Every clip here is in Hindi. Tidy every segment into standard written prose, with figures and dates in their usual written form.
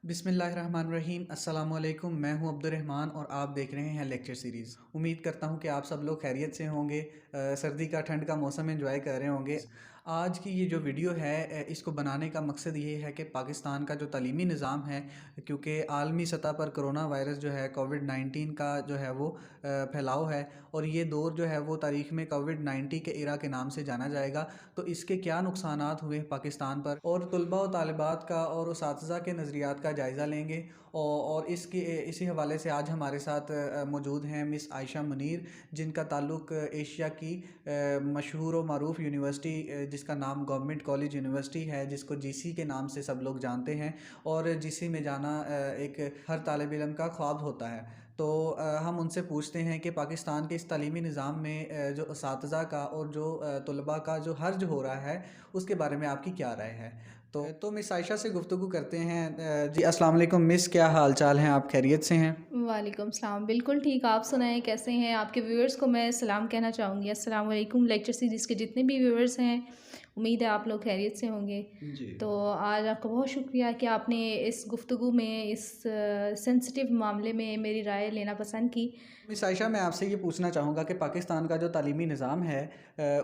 बिस्मिल्लाहिर्रहमानिर्रहीम अस्सलामुअलैकुम। मैं हूं अब्दुर्रहमान और आप देख रहे हैं लेक्चर सीरीज़। उम्मीद करता हूं कि आप सब लोग खैरियत से होंगे, सर्दी का ठंड का मौसम एंजॉय कर रहे होंगे। आज की ये जो वीडियो है इसको बनाने का मकसद ये है कि पाकिस्तान का जो तालीमी निज़ाम है, क्योंकि आलमी सतह पर कोरोना वायरस जो है कोविड-19 का जो है वो फैलाव है और ये दौर जो है वो तारीख़ में कोविड-19 के इरा के नाम से जाना जाएगा। तो इसके क्या नुकसानात हुए पाकिस्तान पर और तलबा व तालिबात का और उसातिज़ा के नज़रियात का जायज़ा लेंगे। और इसके इसी हवाले से आज हमारे साथ मौजूद हैं मिस आयशा मुनीर, जिनका ताल्लुक़ एशिया की मशहूर व मारूफ़ यूनिवर्सिटी जिसका नाम गवर्नमेंट कॉलेज यूनिवर्सिटी है, जिसको जीसी के नाम से सब लोग जानते हैं। और जीसी में जाना एक हर तालिब इल्म का ख्वाब होता है। तो हम उनसे पूछते हैं कि पाकिस्तान के इस तालीमी निज़ाम में जो असातिज़ा का और जो तलबा का जो हर्ज हो रहा है उसके बारे में आपकी क्या राय है। तो मिस आयशा से गुफ्तगू करते हैं। जी अस्सलाम वालेकुम मिस, क्या हाल चाल हैं, आप खैरियत से हैं? वालेकुम सलाम। बिल्कुल ठीक, आप सुनाएँ कैसे हैं? आपके व्यूअर्स को मैं सलाम कहना चाहूँगी। अस्सलाम वालेकुम लेक्चर सीरीज़ के जितने भी व्यूअर्स हैं, उम्मीद है आप लोग खैरियत से होंगे। जी। तो आज आपका बहुत शुक्रिया कि आपने इस गुफ्तगू में इस सेंसिटिव मामले में मेरी राय लेना पसंद की। मिस आयशा, मैं आपसे ये पूछना चाहूँगा कि पाकिस्तान का जो तालीमी निज़ाम है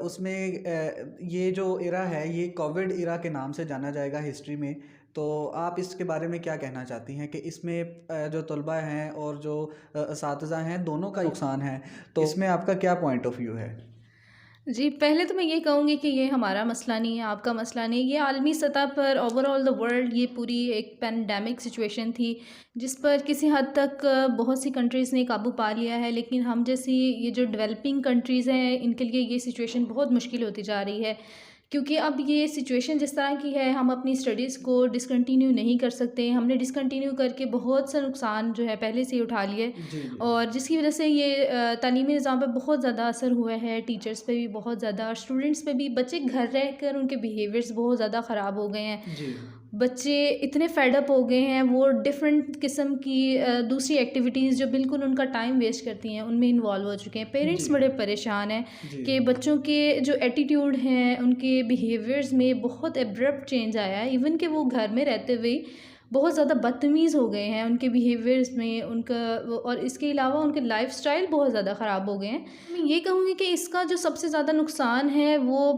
उसमें ये जो इरा है ये कोविड इरा के नाम से जाना जाएगा हिस्ट्री में। तो आप इसके बारे में क्या कहना चाहती हैं कि इसमें जो तलबा हैं और जो असातिज़ा हैं दोनों का नुकसान है, तो इसमें आपका क्या पॉइंट ऑफ व्यू है? जी, पहले तो मैं ये कहूँगी कि ये हमारा मसला नहीं है, आपका मसला नहीं है। ये आलमी सतह पर ओवरऑल द वर्ल्ड ये पूरी एक पैंडेमिक सिचुएशन थी, जिस पर किसी हद तक बहुत सी कंट्रीज़ ने काबू पा लिया है। लेकिन हम जैसी ये जो डेवलपिंग कंट्रीज़ हैं, इनके लिए ये सिचुएशन बहुत मुश्किल होती जा रही है। क्योंकि अब ये सिचुएशन जिस तरह की है, हम अपनी स्टडीज़ को डिसकंटिन्यू नहीं कर सकते। हमने डिसकंटिन्यू करके बहुत सा नुकसान जो है पहले से ही उठा लिए जी, जी। और जिसकी वजह से ये तालीमी निज़ाम पे बहुत ज़्यादा असर हुआ है, टीचर्स पे भी बहुत ज़्यादा, स्टूडेंट्स पे भी। बच्चे घर रहकर उनके बिहेवियर्स बहुत ज़्यादा ख़राब हो गए हैं। जी। बच्चे इतने फेड अप हो गए हैं, वो डिफरेंट किस्म की दूसरी एक्टिविटीज़ जो बिल्कुल उनका टाइम वेस्ट करती हैं, उनमें इन्वॉल्व हो चुके हैं। जी। पेरेंट्स बड़े परेशान हैं जी। कि बच्चों के जो एटीट्यूड हैं, उनके बिहेवियर्स में बहुत एब्रप्ट चेंज आया है। इवन कि वो घर में रहते हुए बहुत ज़्यादा बदतमीज़ हो गए हैं उनके बिहेवियर्स में, उनका और इसके अलावा उनके लाइफ़स्टाइल बहुत ज़्यादा ख़राब हो गए हैं। मैं ये कहूँगी कि इसका जो सबसे ज़्यादा नुकसान है वो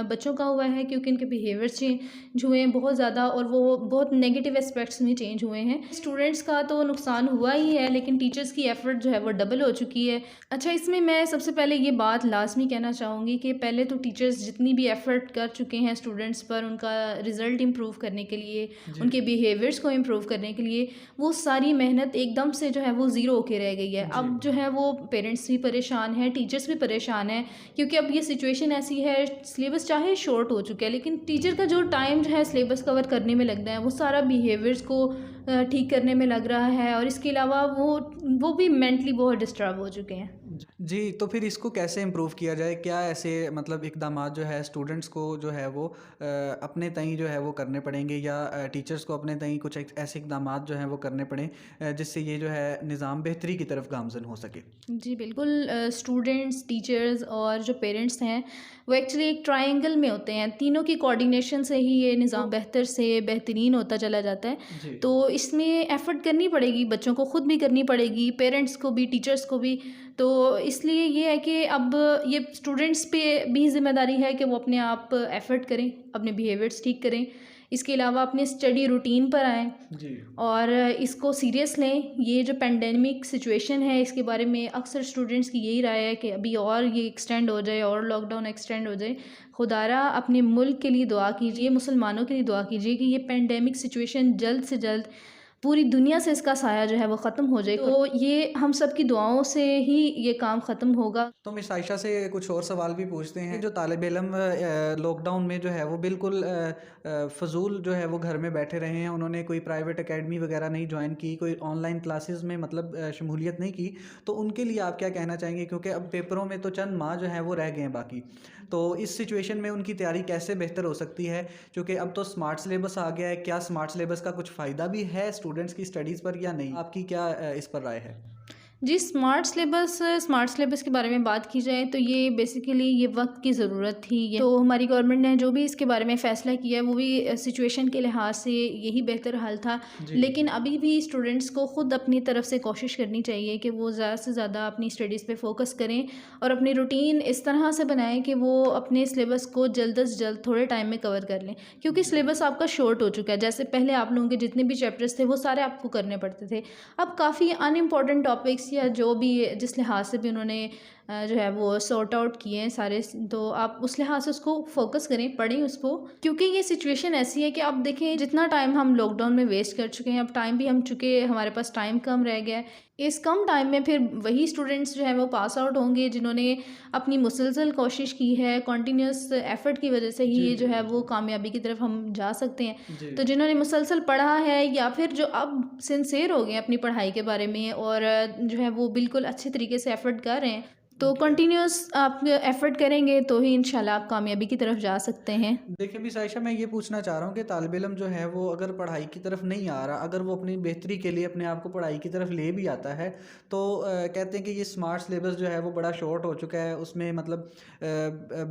बच्चों का हुआ है, क्योंकि उनके बिहेवियर्स चेंज हुए हैं बहुत ज़्यादा और वो बहुत नेगेटिव एस्पेक्ट्स में चेंज हुए हैं। स्टूडेंट्स का तो नुकसान हुआ ही है, लेकिन टीचर्स की एफ़र्ट जो है वो डबल हो चुकी है। अच्छा, इसमें मैं सबसे पहले ये बात लाज़मी कहना चाहूँगी कि पहले तो टीचर्स जितनी भी एफ़र्ट कर चुके हैं स्टूडेंट्स पर उनका रिज़ल्ट इम्प्रूव करने के लिए, जी। उनके बिहेवियर्स को इम्प्रूव करने के लिए, वो सारी मेहनत एकदम से जो है वो ज़ीरो होके रह गई है। जी। अब जो है वो पेरेंट्स भी परेशान हैं, टीचर्स भी परेशान हैं, क्योंकि अब ये सिचुएशन ऐसी है, सिलेबस चाहे शॉर्ट हो चुका है, लेकिन टीचर का जो टाइम जो है सिलेबस कवर करने में लगता है, वो सारा बिहेवियर्स को ठीक करने में लग रहा है और इसके अलावा वो भी मेंटली बहुत डिस्टर्ब हो चुके हैं। जी, तो फिर इसको कैसे इम्प्रूव किया जाए? क्या ऐसे मतलब इक़दामात जो है स्टूडेंट्स को जो है वो अपने तईं जो है वो करने पड़ेंगे या टीचर्स को अपने तईं कुछ एक ऐसे इक़दामात जो हैं वो करने पड़ें जिससे ये जो है निज़ाम बेहतरी की तरफ गामज़न हो सके? जी बिल्कुल, स्टूडेंट्स, टीचर्स और जो पेरेंट्स हैं, वो एक्चुअली एक ट्रायंगल में होते हैं। तीनों की कोऑर्डिनेशन से ही ये निज़ाम बेहतर से बेहतरीन होता चला जाता है। जी। तो इसमें एफ़र्ट करनी पड़ेगी, बच्चों को खुद भी करनी पड़ेगी, पेरेंट्स को भी, टीचर्स को भी। तो इसलिए ये है कि अब ये स्टूडेंट्स पे भी ज़िम्मेदारी है कि वो अपने आप एफ़र्ट करें, अपने बिहेवियर्स ठीक करें। इसके अलावा अपने स्टडी रूटीन पर आएँ जी। और इसको सीरियस लें। ये जो पेंडेमिक सिचुएशन है, इसके बारे में अक्सर स्टूडेंट्स की यही राय है कि अभी और ये एक्सटेंड हो जाए और लॉकडाउन एक्सटेंड हो जाए। खुदारा अपने मुल्क के लिए दुआ कीजिए, मुसलमानों के लिए दुआ कीजिए कि ये पेंडेमिक सिचुएशन जल्द से जल्द पूरी दुनिया से इसका साया जो है वो ख़त्म हो जाए। तो ये हम सब की दुआओं से ही ये काम ख़त्म होगा। तो मिस आयशा से कुछ और सवाल भी पूछते हैं। जो तालिब इल्म लॉकडाउन में जो है वो बिल्कुल फ़ज़ूल जो है वो घर में बैठे रहे हैं, उन्होंने कोई प्राइवेट एकेडमी वगैरह नहीं जॉइन की, कोई ऑनलाइन क्लासेस में मतलब शमूलियत नहीं की, तो उनके लिए आप क्या कहना चाहेंगे? क्योंकि अब पेपरों में तो चंद माह जो हैं वो रह गए हैं बाकी। तो इस सिचुएशन में उनकी तैयारी कैसे बेहतर हो सकती है? क्योंकि अब तो स्मार्ट सिलेबस आ गया है, क्या स्मार्ट सिलेबस का कुछ फ़ायदा भी है स्टूडेंट्स की स्टडीज़ पर या नहीं? आपकी क्या इस पर राय है? जी, स्मार्ट सिलेबस के बारे में बात की जाए तो ये बेसिकली ये वक्त की ज़रूरत थी। ये तो हमारी गवर्नमेंट ने जो भी इसके बारे में फ़ैसला किया है वो भी सिचुएशन के लिहाज से यही बेहतर हल था। जी। लेकिन अभी भी स्टूडेंट्स को ख़ुद अपनी तरफ से कोशिश करनी चाहिए कि वो ज़्यादा से ज़्यादा अपनी स्टडीज़ पे फ़ोकस करें और अपनी रूटीन इस तरह से बनाएं कि वो अपने सिलेबस को जल्द से जल्द थोड़े टाइम में कवर कर लें, क्योंकि सिलेबस आपका शॉर्ट हो चुका है। जैसे पहले आप लोगों के जितने भी चैप्टर्स थे वो सारे आपको करने पड़ते थे। अब काफ़ी अनइम्पॉर्टेंट टॉपिक्स या जो भी जिस लिहाज से भी उन्होंने जो है वो सॉर्ट आउट किए हैं सारे, तो आप उस लिहाज से उसको फोकस करें, पढ़ें उसको, क्योंकि ये सिचुएशन ऐसी है कि आप देखें जितना टाइम हम लॉकडाउन में वेस्ट कर चुके हैं, अब टाइम भी हम चुके, हमारे पास टाइम कम रह गया है। इस कम टाइम में फिर वही स्टूडेंट्स जो है वो पास आउट होंगे जिन्होंने अपनी मुसलसल कोशिश की है, कॉन्टीन्यूस एफर्ट की वजह से ही जी, ये जो जी, है जी, वो जी। कामयाबी की तरफ हम जा सकते हैं। जी। तो जिन्होंने मुसलसल पढ़ा है या फिर जो अब सिंसियर हो गए हैं अपनी पढ़ाई के बारे में और जो है वो बिल्कुल अच्छे तरीके से एफ़र्ट कर रहे हैं, तो ओके। कंटिन्यूअस आप एफ़र्ट करेंगे तो ही इंशाल्लाह आप कामयाबी की तरफ जा सकते हैं। देखिए मिस आयशा, मैं ये पूछना चाह रहा हूँ कि तालिब इल्म जो है वो अगर पढ़ाई की तरफ नहीं आ रहा, अगर वो अपनी बेहतरी के लिए अपने आप को पढ़ाई की तरफ ले भी आता है, तो कहते हैं कि ये स्मार्ट सिलेबस जो है वो बड़ा शॉर्ट हो चुका है, उसमें मतलब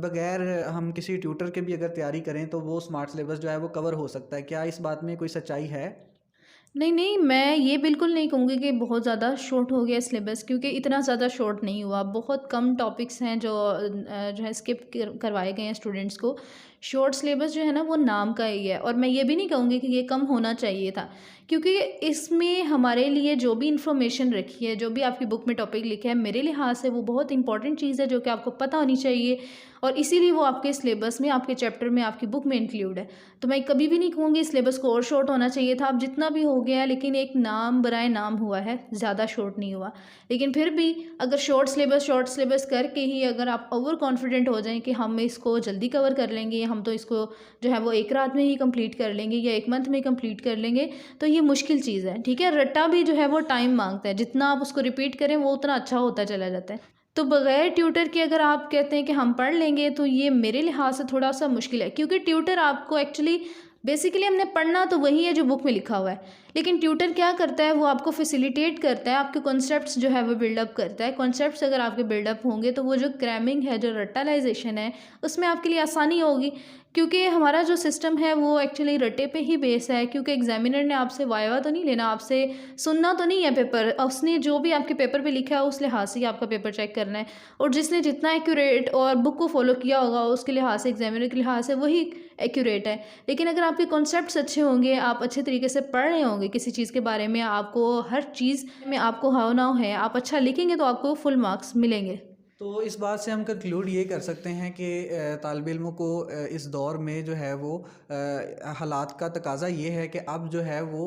बगैर हम किसी ट्यूटर के भी अगर तैयारी करें तो वो स्मार्ट सिलेबस जो है वो कवर हो सकता है। क्या इस बात में कोई सच्चाई है? नहीं, नहीं, मैं ये बिल्कुल नहीं कहूँगी कि बहुत ज़्यादा शॉर्ट हो गया सिलेबस, क्योंकि इतना ज़्यादा शॉर्ट नहीं हुआ। बहुत कम टॉपिक्स हैं जो है स्किप करवाए गए हैं स्टूडेंट्स को। शॉर्ट सिलेबस जो है ना वो नाम का ही है, और मैं ये भी नहीं कहूँगी कि ये कम होना चाहिए था, क्योंकि इसमें हमारे लिए जो भी इन्फॉर्मेशन रखी है, जो भी आपकी बुक में टॉपिक लिखा है, मेरे लिहाज से वो बहुत इंपॉर्टेंट चीज़ है जो कि आपको पता होनी चाहिए, और इसीलिए वो आपके सिलेबस में, आपके चैप्टर में, आपकी बुक में इंक्लूड है। तो मैं कभी भी नहीं कहूँगी सिलेबस को और शॉर्ट होना चाहिए था। अब जितना भी हो गया है, लेकिन एक नाम बराए नाम हुआ है, ज़्यादा शॉर्ट नहीं हुआ। लेकिन फिर भी अगर शॉर्ट सिलेबस करके ही अगर आप ओवर कॉन्फिडेंट हो जाएँ कि हम इसको जल्दी कवर कर लेंगे, हम तो इसको जो है वो एक रात में ही कंप्लीट कर लेंगे या एक मंथ में कंप्लीट कर लेंगे, तो ये मुश्किल चीज़ है। ठीक है, रट्टा भी जो है वो टाइम मांगता है, जितना आप उसको रिपीट करें वो उतना अच्छा होता चला जाता है। तो बगैर ट्यूटर के अगर आप कहते हैं कि हम पढ़ लेंगे, तो ये मेरे लिहाज से थोड़ा सा मुश्किल है, क्योंकि ट्यूटर आपको एक्चुअली बेसिकली हमने पढ़ना तो वही है जो बुक में लिखा हुआ है, लेकिन ट्यूटर क्या करता है, वो आपको फैसिलिटेट करता है, आपके कॉन्सेप्ट्स जो है वो बिल्डअप करता है। कॉन्सेप्ट्स अगर आपके बिल्डअप होंगे तो वो जो क्रैमिंग है, जो रट्टालाइजेशन है, उसमें आपके लिए आसानी होगी, क्योंकि हमारा जो सिस्टम है वो एक्चुअली रट्टे पे ही बेस है। क्योंकि एग्जामिनर ने आपसे वाइवा तो नहीं लेना, आपसे सुनना तो नहीं है पेपर, उसने जो भी आपके पेपर पे लिखा है उस लिहाज से ही आपका पेपर चेक करना है, और जिसने जितना एक्यूरेट और बुक को फॉलो किया होगा उसके लिहाज से, एग्जामिनर के लिहाज से वही एक्यूरेट है। लेकिन अगर आपके कॉन्सेप्ट्स अच्छे होंगे, आप अच्छे तरीके से पढ़ रहे होंगे किसी चीज़ के बारे में, आपको हर चीज़ में आपको हाव नाव है, आप अच्छा लिखेंगे तो आपको फुल मार्क्स मिलेंगे। तो इस बात से हम कंक्लूड ये कर सकते हैं कि तालिब इल्मों को इस दौर में जो है वो हालात का तकाज़ा ये है कि अब जो है वो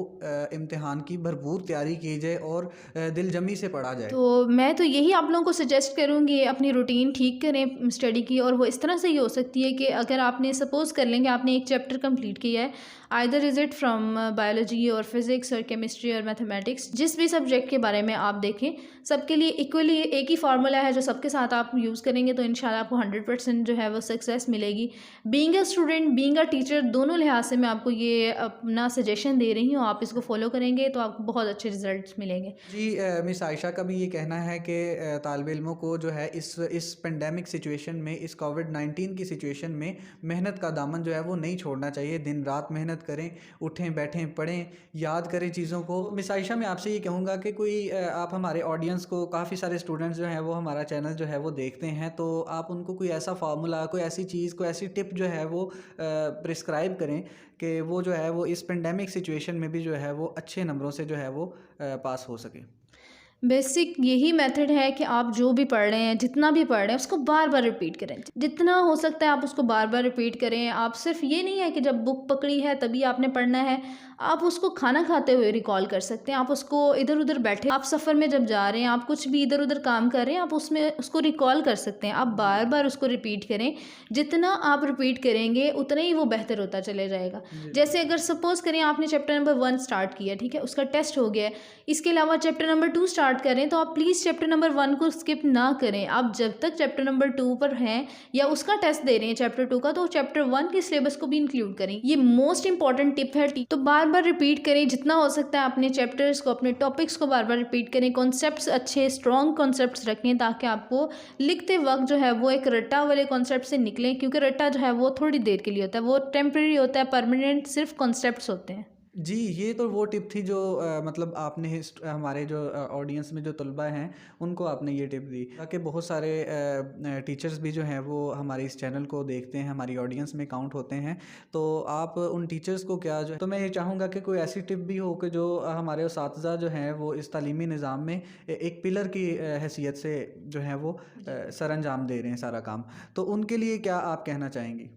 इम्तिहान की भरपूर तैयारी की जाए और दिलजमी से पढ़ा जाए। तो मैं तो यही आप लोगों को सजेस्ट करूँगी, अपनी रूटीन ठीक करें स्टडी की, और वो इस तरह से ही हो सकती है कि अगर आपने सपोज़ कर लें कि आपने एक चैप्टर कंप्लीट किया है, either is it from biology और फिज़िक्स और केमिस्ट्री और मैथमेटिक्स, जिस भी सब्जेक्ट के बारे में आप देखें, सबके लिए इक्वली एक ही फार्मूला है जो सबके साथ आप यूज़ करेंगे तो इंशाल्लाह आपको 100% जो है वो सक्सेस मिलेगी। Being a student, being a teacher, दोनों लिहाज से मैं आपको ये अपना सजेशन दे रही हूँ। आप इसको फॉलो करेंगे तो आपको बहुत अच्छे रिजल्ट्स मिलेंगे। जी, मिस आयशा का भी ये कहना है कि तालिब इल्मों को जो है इस पेंडेमिक सिचुएशन में, इस कोविड-19 की सिचुएशन में मेहनत का दामन जो है वो नहीं छोड़ना चाहिए। दिन रात मेहनत करें, उठें बैठें पढ़ें, याद करें चीज़ों को। मिस आयशा, मैं आपसे ये कहूँगा कि कोई आप हमारे ऑडियंस को, काफ़ी सारे स्टूडेंट्स जो हैं वो हमारा चैनल जो है वो देखते हैं, तो आप उनको कोई ऐसा फार्मूला, कोई ऐसी चीज़, कोई ऐसी टिप जो है वो प्रिस्क्राइब करें कि वो जो है वो इस पेंडेमिक सिचुएशन में भी जो है वो अच्छे नंबरों से जो है वो पास हो सके। बेसिक यही मेथड है कि आप जो भी पढ़ रहे हैं, जितना भी पढ़ रहे हैं, उसको बार बार रिपीट करें, जितना हो सकता है आप उसको बार बार रिपीट करें। आप सिर्फ ये नहीं है कि जब बुक पकड़ी है तभी आपने पढ़ना है, आप उसको खाना खाते हुए रिकॉल कर सकते हैं, आप उसको इधर उधर बैठे, आप सफ़र में जब जा रहे हैं, आप कुछ भी इधर उधर काम कर रहे हैं, आप उसमें उसको रिकॉल कर सकते हैं। आप बार बार उसको रिपीट करें, जितना आप रिपीट करेंगे उतना ही वो बेहतर होता चले जाएगा। जी। जैसे अगर सपोज़ करें आपने चैप्टर नंबर 1 स्टार्ट किया, ठीक है, उसका टेस्ट हो गया है, इसके अलावा चैप्टर नंबर 2 स्टार्ट स्टार्ट करें तो आप प्लीज़ चैप्टर नंबर 1 को स्किप ना करें। आप जब तक चैप्टर नंबर 2 पर हैं या उसका टेस्ट दे रहे हैं चैप्टर 2 का, तो चैप्टर 1 के सिलेबस को भी इंक्लूड करें। ये मोस्ट इंपॉर्टेंट टिप है। तो बार बार रिपीट करें, जितना हो सकता है अपने चैप्टर्स को, अपने टॉपिक्स को बार बार रिपीट करें। कॉन्सेप्ट्स अच्छे स्ट्रॉन्ग कॉन्सेप्ट्स रखें ताकि आपको लिखते वक्त जो है वो एक रट्टा वाले कॉन्सेप्ट से निकलें, क्योंकि रट्टा जो है वो थोड़ी देर के लिए होता है, वो टेम्परेरी होता है, परमानेंट सिर्फ कॉन्सेप्ट्स होते हैं। जी, ये तो वो टिप थी जो मतलब आपने हमारे जो ऑडियंस में जो तलबा हैं उनको आपने ये टिप दी, ताकि बहुत सारे टीचर्स भी जो हैं वो हमारे इस चैनल को देखते हैं, हमारी ऑडियंस में काउंट होते हैं। तो आप उन टीचर्स को क्या जो है, तो मैं ये चाहूँगा कि कोई ऐसी टिप भी हो कि जो हमारे उस्ताज़ा जो हैं वो इस तालीमी निज़ाम में एक पिलर की हैसियत से जो है वो सर अंजाम दे रहे हैं सारा काम, तो उनके लिए क्या आप कहना चाहेंगी?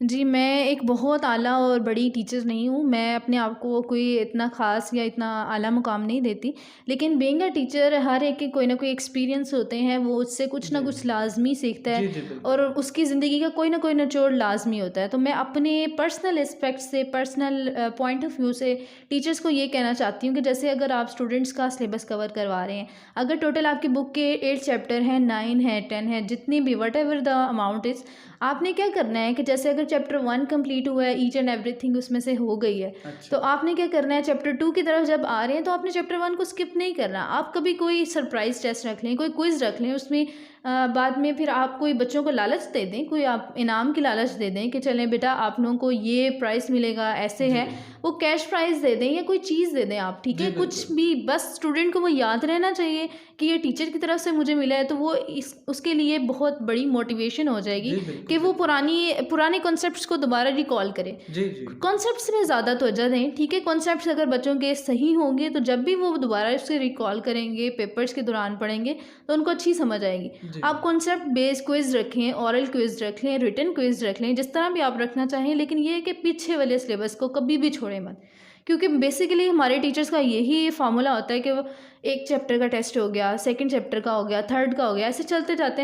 जी, मैं एक बहुत आला और बड़ी टीचर नहीं हूँ। मैं अपने आप को कोई इतना ख़ास या इतना आला मुक़ाम नहीं देती। लेकिन बीइंग अ टीचर, हर एक के कोई ना कोई एक्सपीरियंस होते हैं, वो उससे कुछ ना जी, कुछ लाज़मी सीखता जी, है जी, बिल्कुल। और उसकी ज़िंदगी का कोई ना कोई निचोड़ लाज़मी होता है। तो मैं अपने पर्सनल एस्पेक्ट से, पर्सनल पॉइंट ऑफ व्यू से टीचर्स को ये कहना चाहती हूँ कि जैसे अगर आप स्टूडेंट्स का सिलेबस कवर करवा रहे हैं, अगर टोटल आपकी बुक के 8 चैप्टर हैं, 9 हैं, 10 हैं, जितनी भी व्हाटएवर द अमाउंट इज़, आपने क्या करना है कि जैसे अगर चैप्टर 1 कंप्लीट हुआ है, ईच एंड एवरीथिंग उसमें से हो गई है, तो अच्छा। आपने क्या करना है, चैप्टर 2 की तरफ जब आ रहे हैं तो आपने चैप्टर 1 को स्किप नहीं करना। आप कभी कोई सरप्राइज़ टेस्ट रख लें, कोई क्विज़ रख लें, उसमें बाद में फिर आप कोई बच्चों को लालच दे दें, कोई आप इनाम की लालच दे दें कि चलें बेटा आप लोगों को ये प्राइज़ मिलेगा, ऐसे जी, है। वो कैश प्राइज़ दे दें या कोई चीज़ दे दें आप, ठीक जी, है? कुछ बिल्कुल। भी, बस स्टूडेंट को वो याद रहना चाहिए कि ये टीचर की तरफ से मुझे मिला है, तो वो इस उसके लिए बहुत बड़ी मोटिवेशन हो जाएगी जी, कि बिल्कुल, वो बिल्कुल। पुराने कॉन्सेप्ट्स को दोबारा रिकॉल करे। जी, जी। कॉन्सेप्ट्स में ज़्यादा तवज्जो दें, ठीक है? कॉन्सेप्ट्स अगर बच्चों के सही होंगे तो जब भी वो दोबारा उसे रिकॉल करेंगे, पेपर्स के दौरान पढ़ेंगे, तो उनको अच्छी समझ आएगी। जी। आप कॉन्सेप्ट बेस्ड क्विज़ रखें, ओरल क्विज़ रख लें, रिटन क्विज़ रख लें, जिस तरह भी आप रखना चाहें, लेकिन ये है कि पीछे वाले सिलेबस को कभी भी छोड़ें मत। क्योंकि बेसिकली हमारे टीचर्स का यही फ़ॉर्मूला होता है कि वो एक चैप्टर का टेस्ट हो गया, सेकंड चैप्टर का हो गया, थर्ड का हो गया, ऐसे चलते जाते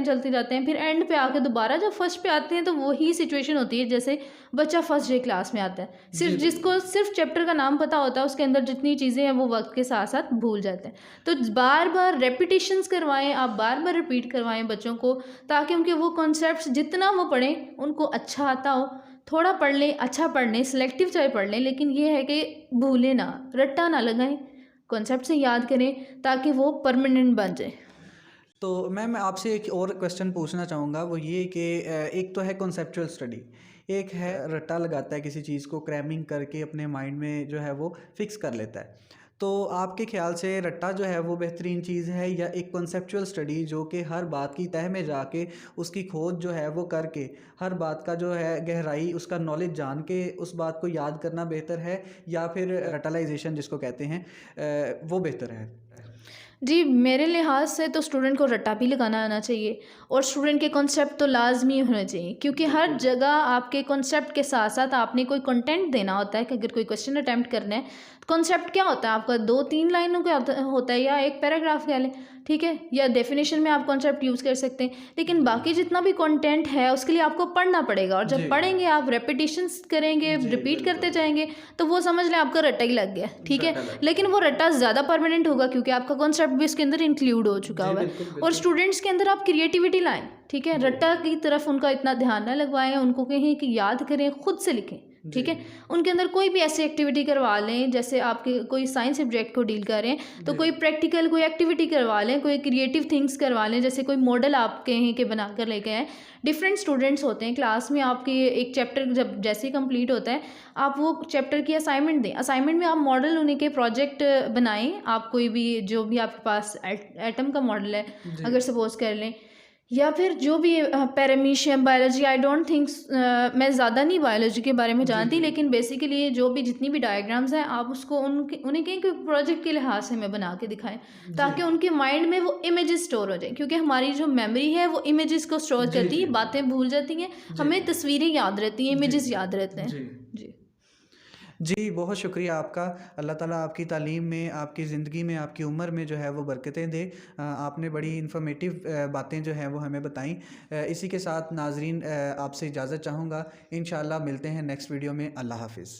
हैं, फिर एंड पे आके दोबारा जब फर्स्ट पे आते हैं तो वही सिचुएशन होती है जैसे बच्चा फर्स्ट डे क्लास में आता है। जी, सिर्फ बिल्कुल। जिसको सिर्फ चैप्टर का नाम पता होता है, उसके अंदर जितनी चीज़ें हैं वो वक्त के साथ साथ भूल जाते हैं। तो बार-बार रेपिटिशंस करवाएँ, आप बार-बार रिपीट करवाएँ बच्चों को, ताकि उनके वो कॉन्सेप्ट्स जितना वो पढ़ें, उनको अच्छा आता हो। थोड़ा पढ़ लें, अच्छा पढ़ लें, सिलेक्टिव चाहे पढ़ लें, लेकिन ये है कि भूलें ना, रट्टा ना लगाएँ, कॉन्सेप्ट से याद करें ताकि वो परमानेंट बन जाए। तो मैम मैं आपसे एक और क्वेश्चन पूछना चाहूँगा, वो ये कि एक तो है कॉन्सेप्चुअल स्टडी, एक है रट्टा लगाता है किसी चीज़ को क्रैमिंग करके अपने माइंड में जो है वो फिक्स कर लेता है। तो आपके ख़्याल से रट्टा जो है वो बेहतरीन चीज़ है या एक कॉन्सेप्चुअल स्टडी जो कि हर बात की तह में जाके उसकी खोज जो है वो करके हर बात का जो है गहराई उसका नॉलेज जान के उस बात को याद करना बेहतर है, या फिर रटलाइजेशन जिसको कहते हैं वो बेहतर है? जी, मेरे लिहाज से तो स्टूडेंट को रट्टा भी लगाना आना चाहिए और स्टूडेंट के कॉन्सेप्ट तो लाज़मी होने चाहिए, क्योंकि हर बिल्कुल। जगह आपके कॉन्सेप्ट के साथ-साथ आपने कोई कंटेंट देना होता है कि अगर कोई क्वेश्चन अटेम्प्ट करना है, कॉन्सेप्ट क्या होता है आपका, 2-3 लाइनों का होता है या एक पैराग्राफ कह लें, ठीक है? या डेफिनिशन में आप कॉन्सेप्ट यूज़ कर सकते हैं। लेकिन बाकी जितना भी कंटेंट है उसके लिए आपको पढ़ना पड़ेगा, और जी। जब पढ़ेंगे आप रेपिटिशंस करेंगे, जी, रिपीट करते बिल्कुल। जाएँगे, तो वो समझ लें आपका रट्टा ही लग गया, ठीक है? रट्टा लग गया। लेकिन वो रट्टा ज़्यादा परमानेंट होगा क्योंकि आपका कॉन्सेप्ट भी उसके अंदर इंक्लूड हो चुका जी, हुआ है। बिल्कुल, और बिल्कुल। स्टूडेंट्स के अंदर आप क्रिएटिविटी लाएँ, ठीक है? जी। रट्टा की तरफ उनका इतना ध्यान ना लगवाएँ, उनको कहें कि याद करें, खुद से लिखें, जी। ठीक है? उनके अंदर कोई भी ऐसी एक्टिविटी करवा लें, जैसे आपके कोई साइंस सब्जेक्ट को डील कर रहे हैं, तो जी। कोई प्रैक्टिकल कोई एक्टिविटी करवा लें, कोई क्रिएटिव थिंग्स करवा लें, जैसे कोई मॉडल आप कहें कि बना कर लेके आएँ। डिफरेंट स्टूडेंट्स होते हैं क्लास में, आपके एक चैप्टर जब जैसे ही कंप्लीट होता है, आप वो चैप्टर की असाइनमेंट दें। असाइनमेंट में आप मॉडल उन्हीं के प्रोजेक्ट बनाएँ, आप कोई भी जो भी आपके पास एटम का मॉडल है, जी। अगर सपोज़ कर लें, या फिर जो भी paramecium biology, I don't think मैं ज़्यादा नहीं बायोलॉजी के बारे में जी, जानती, जी। लेकिन बेसिकली जो भी जितनी भी डायग्राम्स हैं आप उसको उन्हें कहें कि प्रोजेक्ट के लिहाज से हमें बना के दिखाएं, जी। ताकि उनके माइंड में वो इमेजेस स्टोर हो जाए, क्योंकि हमारी जो मेमोरी है वो इमेजेस को स्टोर जी, करती जी। है, बातें भूल जाती हैं, जी। हमें तस्वीरें याद रहती हैं, जी। इमेजेस याद रहते हैं। जी। जी। जी, बहुत शुक्रिया आपका। अल्लाह ताला आपकी तालीम में, आपकी ज़िंदगी में, आपकी उम्र में जो है वो बरकतें दे। आपने बड़ी इन्फॉर्मेटिव बातें जो हैं वो हमें बताईं। इसी के साथ नाज़रीन आपसे इजाज़त चाहूँगा। इंशाअल्लाह मिलते हैं नेक्स्ट वीडियो में। अल्लाह हाफ़िज़।